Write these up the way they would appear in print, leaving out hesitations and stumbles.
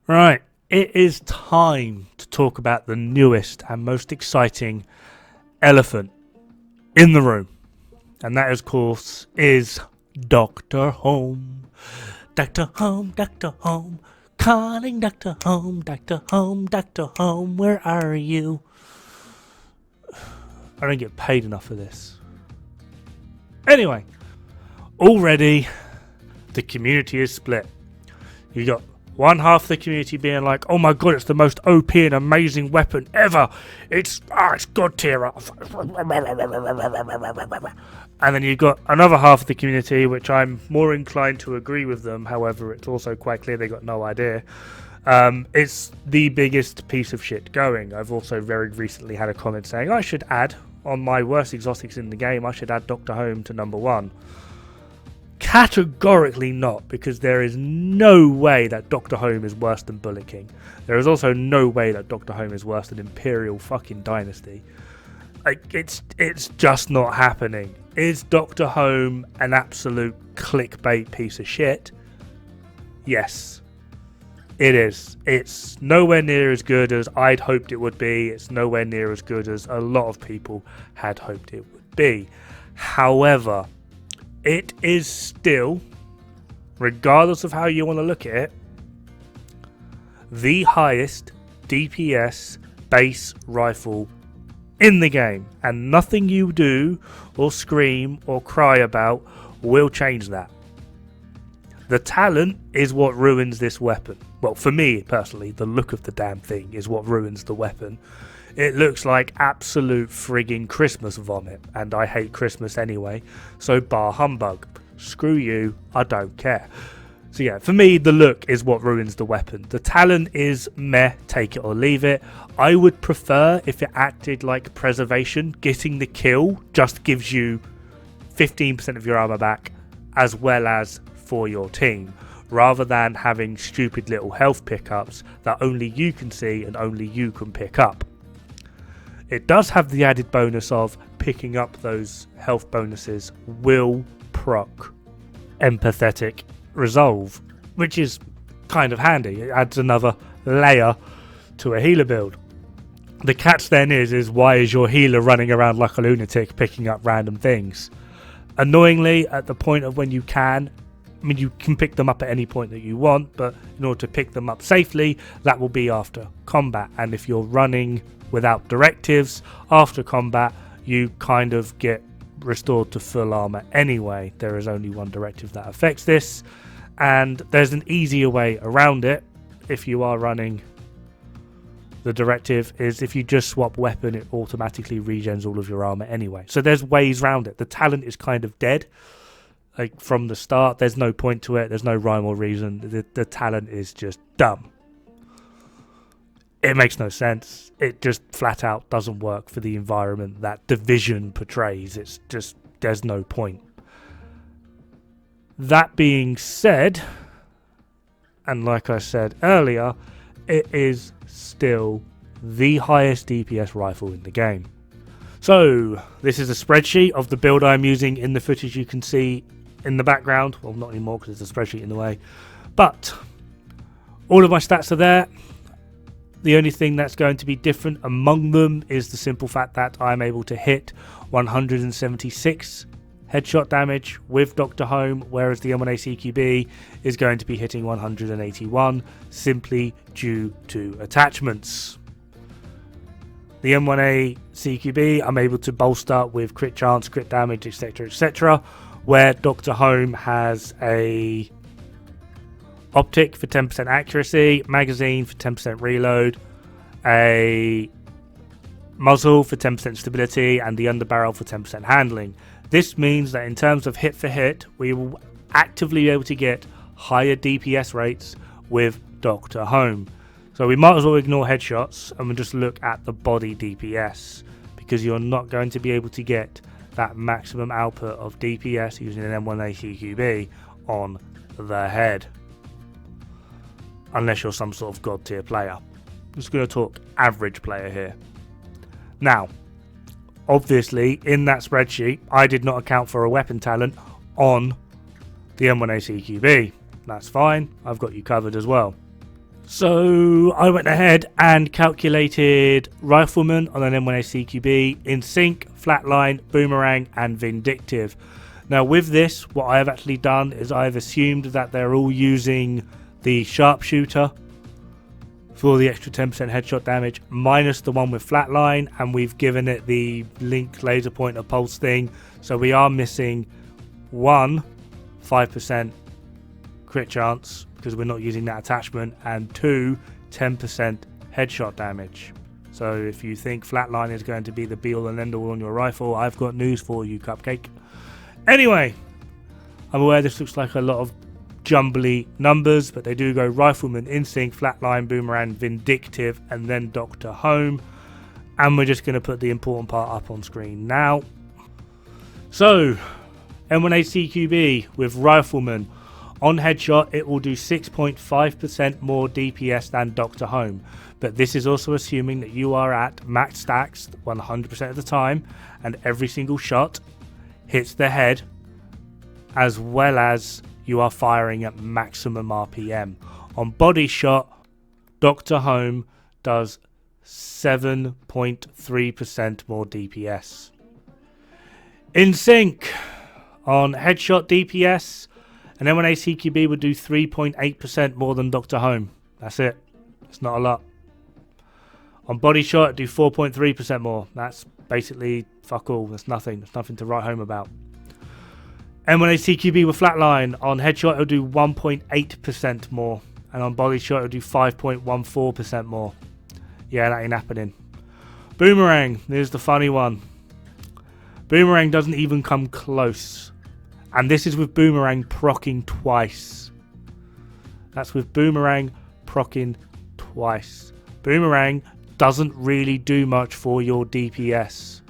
Right, it is time to talk about the newest and most exciting elephant in the room. And that, of course, is Dr. Home. Dr. Home, Dr. Home, calling Dr. Home, Dr. Home, Dr. Home, where are you? I don't get paid enough for this. Anyway, already the community is split. You got one half of the community being like, oh my god, it's the most OP and amazing weapon ever. It's god tier. And then you've got another half of the community, which I'm more inclined to agree with them. However, it's also quite clear they got no idea. It's the biggest piece of shit going. I've also very recently had a comment saying I should add, on my worst exotics in the game, I should add Dr. Home to number 1. Categorically not, because there is no way that Dr. Home is worse than Bullet King. There is also no way that Dr. Home is worse than Imperial fucking Dynasty. Like, it's just not happening. Is Dr. Home an absolute clickbait piece of shit? Yes, it is. It's nowhere near as good as I'd hoped it would be. It's nowhere near as good as a lot of people had hoped it would be. However, it is still, regardless of how you want to look at it, the highest DPS base rifle in the game, and nothing you do or scream or cry about will change that. The talent is what ruins this weapon. Well, for me personally, the look of the damn thing is what ruins the weapon. It looks like absolute frigging Christmas vomit, and I hate Christmas anyway, so bar humbug. Screw you, I don't care. So yeah, for me, the look is what ruins the weapon. The talent is meh, take it or leave it. I would prefer if it acted like preservation. Getting the kill just gives you 15% of your armor back, as well as for your team, rather than having stupid little health pickups that only you can see and only you can pick up. It does have the added bonus of picking up those health bonuses will proc empathetic resolve, which is kind of handy. It adds another layer to a healer build. The catch then is why is your healer running around like a lunatic picking up random things? Annoyingly, at the point of when you can, I mean, you can pick them up at any point that you want, but in order to pick them up safely, that will be after combat. And if you're running without directives after combat, you kind of get restored to full armor anyway. There is only one directive that affects this, and there's an easier way around it. If you are running the directive, is if you just swap weapon, it automatically regens all of your armor anyway. So there's ways around it. The talent is kind of dead. Like, from the start, there's no point to it. There's no rhyme or reason. The talent is just dumb. It makes no sense. It just flat out doesn't work for the environment that Division portrays. It's just, there's no point. That being said, and like I said earlier, it is still the highest DPS rifle in the game. So, this is a spreadsheet of the build I'm using in the footage you can see in the background. Well, not anymore because there's a spreadsheet in the way. But all of my stats are there. The only thing that's going to be different among them is the simple fact that I'm able to hit 176 headshot damage with Dr. Home, whereas the M1A CQB is going to be hitting 181 simply due to attachments. The M1A CQB I'm able to bolster with crit chance, crit damage, etc, etc, where Dr. Home has a optic for 10% accuracy, magazine for 10% reload, a muzzle for 10% stability, and the underbarrel for 10% handling. This means that in terms of hit for hit, we will actively be able to get higher DPS rates with Dr. Home. So we might as well ignore headshots and we'll just look at the body DPS, because you're not going to be able to get that maximum output of DPS using an M1A CQB on the head, unless you're some sort of god tier player. I'm just going to talk average player here. Now, obviously, in that spreadsheet, I did not account for a weapon talent on the M1A CQB. That's fine, I've got you covered as well. So I went ahead and calculated Rifleman on an M1A CQB in Sync, Flatline, Boomerang and Vindictive. Now with this, what I have actually done is I've assumed that they're all using the Sharpshooter for the extra 10% headshot damage, minus the one with Flatline, and we've given it the Link laser pointer pulse thing. So we are missing 5% crit chance, because we're not using that attachment, and 10% headshot damage. So if you think Flatline is going to be the be all and end all on your rifle, I've got news for you, Cupcake. Anyway, I'm aware this looks like a lot of jumbly numbers, but they do go Rifleman, Instinct, Flatline, Boomerang, Vindictive, and then Dr. Home. And we're just going to put the important part up on screen now. So, M1A CQB with Rifleman. On headshot, it will do 6.5% more DPS than Dr. Home. But this is also assuming that you are at max stacks 100% of the time, and every single shot hits the head, as well as you are firing at maximum RPM. On body shot, Dr. Home does 7.3% more DPS. In Sync, on headshot DPS, an M1A CQB would do 3.8% more than Dr. Home. That's it. It's not a lot. On body shot, it'd do 4.3% more. That's basically fuck all. That's nothing. There's nothing to write home about. M1A CQB with Flatline, on headshot it'll do 1.8% more, and on body shot it'll do 5.14% more. Yeah, that ain't happening. Boomerang, here's the funny one. Boomerang doesn't even come close, and this is with Boomerang proccing twice. That's with Boomerang proccing twice. Boomerang doesn't really do much for your DPS,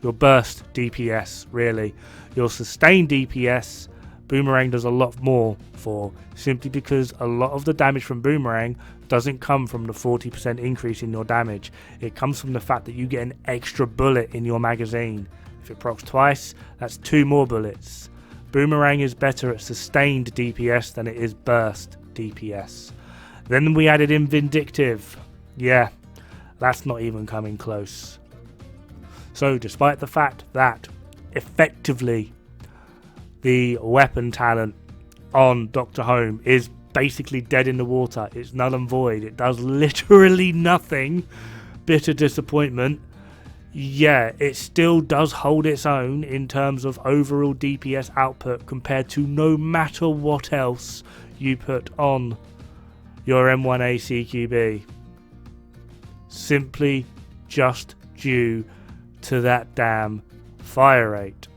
your burst DPS really. Your sustained DPS, Boomerang does a lot more for, simply because a lot of the damage from Boomerang doesn't come from the 40% increase in your damage. It comes from the fact that you get an extra bullet in your magazine. If it procs twice, that's 2 more bullets. Boomerang is better at sustained DPS than it is burst DPS. Then we added in Vindictive. Yeah, that's not even coming close. So despite the fact that effectively the weapon talent on Dr. Home is basically dead in the water, it's null and void, it does literally nothing, bitter disappointment, yeah, it still does hold its own in terms of overall DPS output compared to no matter what else you put on your M1A CQB. Simply just due to that damn fire rate.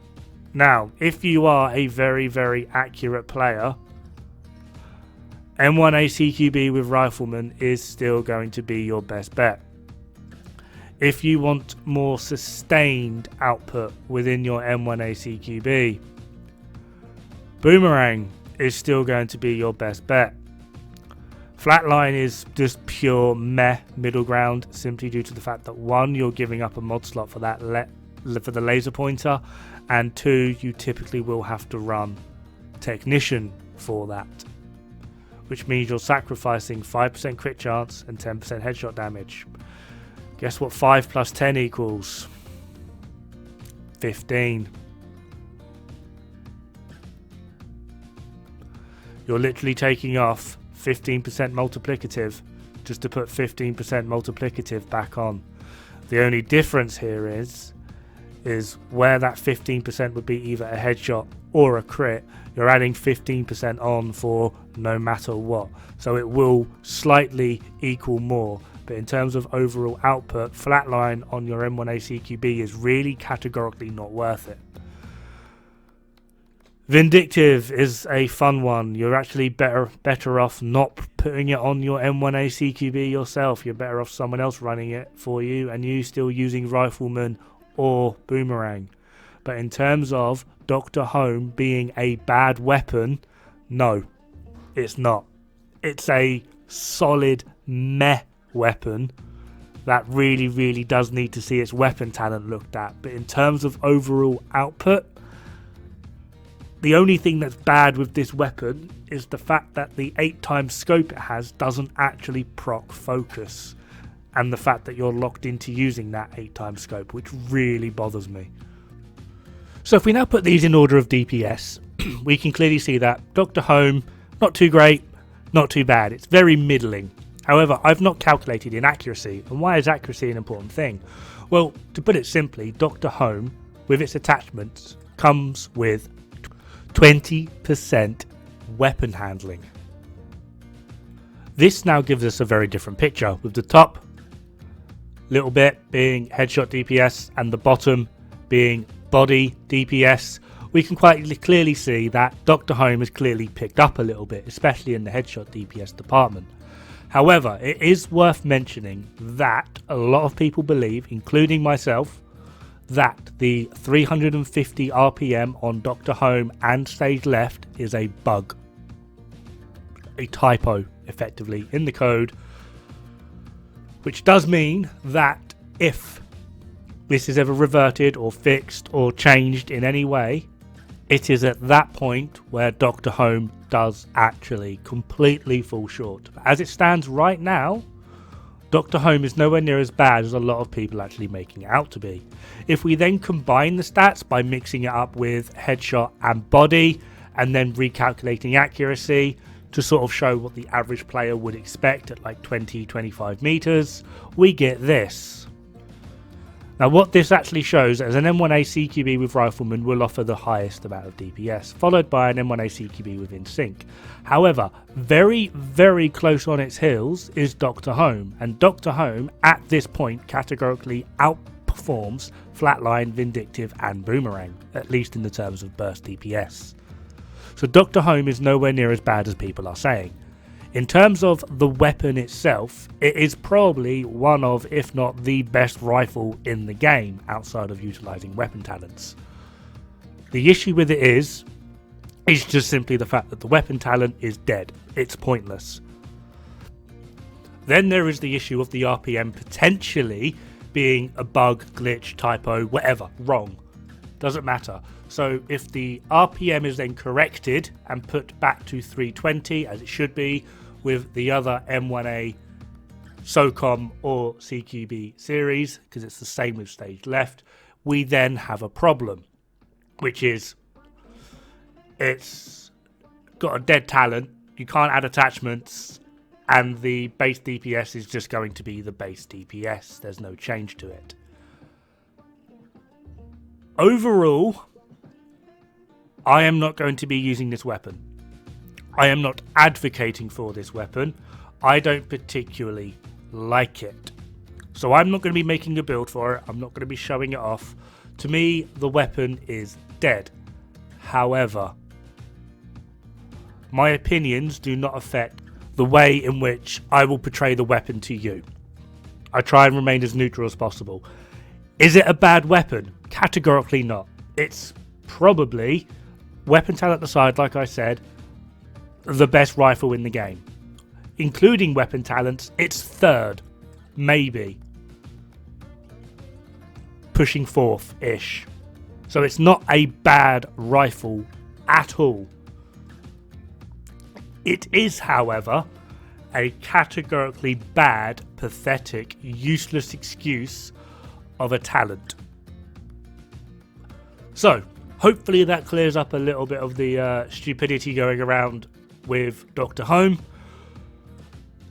Now, if you are a very, very accurate player, M1A CQB with Rifleman is still going to be your best bet. If you want more sustained output within your M1A CQB, Boomerang is still going to be your best bet. Flatline is just pure meh middle ground, simply due to the fact that 1, you're giving up a mod slot for that for the laser pointer, and 2, you typically will have to run Technician for that, which means you're sacrificing 5% crit chance and 10% headshot damage. Guess what 5 plus 10 equals? 15. You're literally taking off 15% multiplicative just to put 15% multiplicative back on. The only difference here is where that 15% would be either a headshot or a crit, you're adding 15% on for no matter what. So it will slightly equal more. But in terms of overall output, Flatline on your M1A CQB is really categorically not worth it. Vindictive is a fun one. You're actually better off not putting it on your M1A CQB yourself. You're better off someone else running it for you and you still using Rifleman or Boomerang. But in terms of Dr. Home being a bad weapon, no, it's not. It's a solid meh weapon that really, really does need to see its weapon talent looked at. But in terms of overall output, The only thing that's bad with this weapon is the fact that the 8x scope it has doesn't actually proc focus, and the fact that you're locked into using that 8x scope, which really bothers me. So if we now put these in order of DPS, we can clearly see that Dr. Home, not too great, not too bad. It's very middling. However, I've not calculated in accuracy. And why is accuracy an important thing? Well, to put it simply, Dr. Home, with its attachments, comes with 20% weapon handling. This now gives us a very different picture, with the top little bit being headshot DPS and the bottom being body DPS. We can quite clearly see that Dr. Home has clearly picked up a little bit, especially in the headshot DPS department. However, it is worth mentioning that a lot of people believe, including myself, that the 350 RPM on Dr. Home and stage left is a bug. A typo, effectively, in the code. Which does mean that if this is ever reverted or fixed or changed in any way, it is at that point where Dr. Home does actually completely fall short. But as it stands right now, Dr. Home is nowhere near as bad as a lot of people actually making it out to be. If we then combine the stats by mixing it up with headshot and body, and then recalculating accuracy to sort of show what the average player would expect at like 20-25 meters, we get this. Now what this actually shows is an M1A CQB with Rifleman will offer the highest amount of DPS, followed by an M1A CQB with InSync. However, very, very close on its heels is Dr. Home, and Dr. Home at this point categorically outperforms Flatline, Vindictive and Boomerang, at least in the terms of burst DPS. So Dr. Home is nowhere near as bad as people are saying. In terms of the weapon itself, it is probably one of, if not the best rifle in the game outside of utilising weapon talents. The issue with it is just simply the fact that the weapon talent is dead. It's pointless. Then there is the issue of the RPM potentially being a bug, glitch, typo, whatever, wrong. Doesn't matter. So if the RPM is then corrected and put back to 320 as it should be, with the other M1A SOCOM or CQB series, because it's the same with stage left, we then have a problem, which is it's got a dead talent, you can't add attachments, and the base DPS is just going to be the base DPS. There's no change to it. Overall, I am not going to be using this weapon. I am not advocating for this weapon. I don't particularly like it. So I'm not going to be making a build for it. I'm not going to be showing it off. To me, the weapon is dead. However, my opinions do not affect the way in which I will portray the weapon to you. I try and remain as neutral as possible. Is it a bad weapon? Categorically not. It's probably, weapon talent aside, like I said, the best rifle in the game. Including weapon talents, it's third, maybe. Pushing fourth-ish. So it's not a bad rifle at all. It is, however, a categorically bad, pathetic, useless excuse of a talent. So, hopefully that clears up a little bit of the stupidity going around with Dr. Home.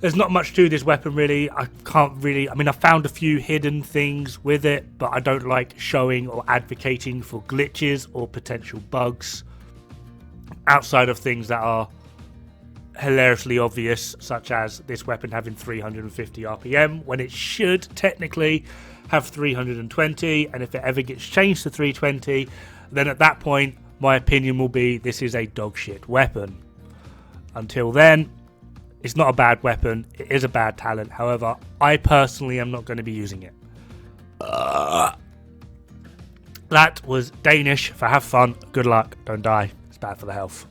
There's not much to this weapon really. I found a few hidden things with it, but I don't like showing or advocating for glitches or potential bugs outside of things that are hilariously obvious, such as this weapon having 350 RPM when it should technically have 320, and if it ever gets changed to 320, then at that point my opinion will be this is a dog shit weapon. Until then, it's not a bad weapon, it is a bad talent. However, I personally am not going to be using it. That was Danish for have fun, good luck, don't die, it's bad for the health.